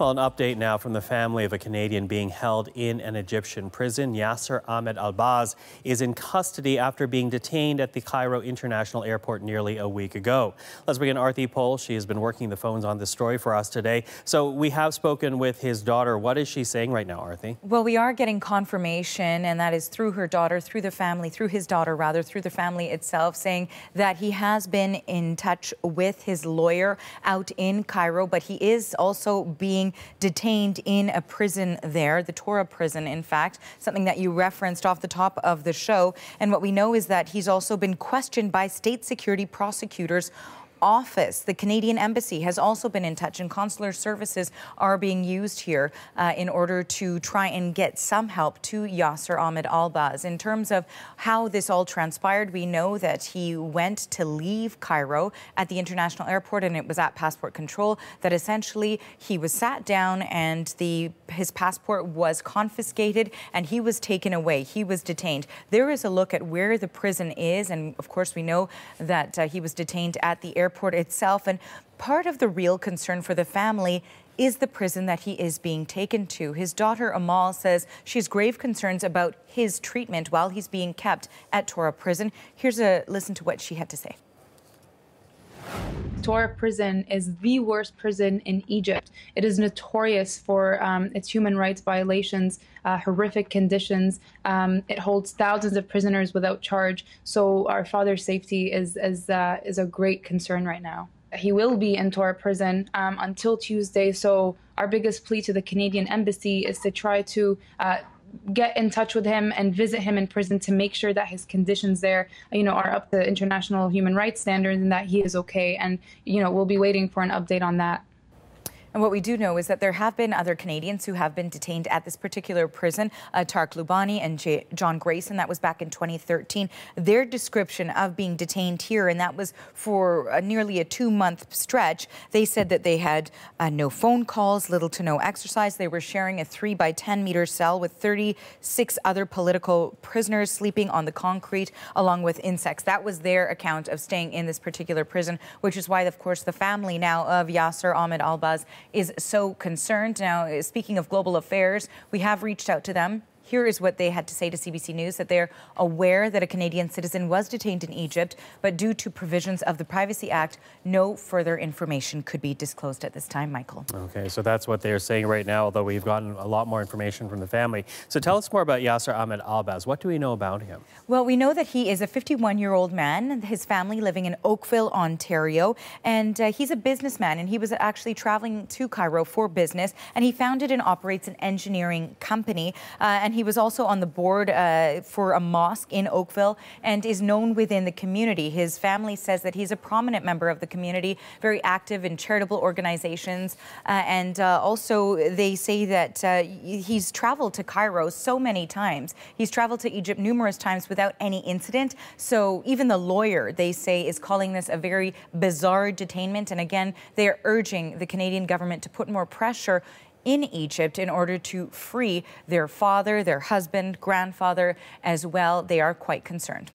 Well, an update now from the family of a Canadian being held in an Egyptian prison. Yasser Ahmed Albaz is in custody after being detained at the Cairo International Airport nearly a week ago. Let's bring in Arthi Pol. She has been working the phones on this story for us today. So we have spoken with his daughter. What is she saying right now, Arthi? Well, we are getting confirmation, and that is through her daughter, through the family, through his daughter rather, through the family itself, saying that he has been in touch with his lawyer out in Cairo, but he is also being detained in a prison there, the Torah prison, in fact, something that you referenced off the top of the show. And what we know is that he's also been questioned by state security prosecutors' office. The Canadian Embassy has also been in touch, and consular services are being used here in order to try and get some help to Yasser Ahmed Albaz. In terms of how this all transpired, we know that he went to leave Cairo at the international airport, and it was at passport control that essentially he was sat down and his passport was confiscated and he was taken away. He was detained. There is a look at where the prison is, and of course we know that he was detained at the airport itself, and part of the real concern for the family is the prison that he is being taken to. His daughter Amal says she has grave concerns about his treatment while he's being kept at Torah prison. Here's a listen to what she had to say. Torah prison is the worst prison in Egypt. It is notorious for its human rights violations, horrific conditions. It holds thousands of prisoners without charge. So our father's safety is a great concern right now. He will be in Torah prison until Tuesday. So our biggest plea to the Canadian Embassy is to try to get in touch with him and visit him in prison to make sure that his conditions there, are up to international human rights standards and that he is okay. And, we'll be waiting for an update on that. And what we do know is that there have been other Canadians who have been detained at this particular prison, Tarek Lubani and John Grayson. That was back in 2013. Their description of being detained here, and that was for nearly a 2-month stretch, they said that they had no phone calls, little to no exercise. They were sharing a 3 by 10 meter cell with 36 other political prisoners sleeping on the concrete along with insects. That was their account of staying in this particular prison, which is why, of course, the family now of Yasser Ahmed Albaz is so concerned. Now, speaking of global affairs, we have reached out to them. Here is what they had to say to CBC News, that they're aware that a Canadian citizen was detained in Egypt, but due to provisions of the Privacy Act, no further information could be disclosed at this time, Michael. Okay, so that's what they're saying right now, although we've gotten a lot more information from the family. So tell us more about Yasser Ahmed Albaz. What do we know about him? Well, we know that he is a 51-year-old man, his family living in Oakville, Ontario, and he's a businessman, and he was actually traveling to Cairo for business, and he founded and operates an engineering company, and he was also on the board for a mosque in Oakville and is known within the community. His family says that he's a prominent member of the community, very active in charitable organizations, and also they say that he's traveled to Cairo so many times. He's traveled to Egypt numerous times without any incident. So even the lawyer, they say, is calling this a very bizarre detainment. And again, they are urging the Canadian government to put more pressure in Egypt in order to free their father, their husband, grandfather as well. They are quite concerned.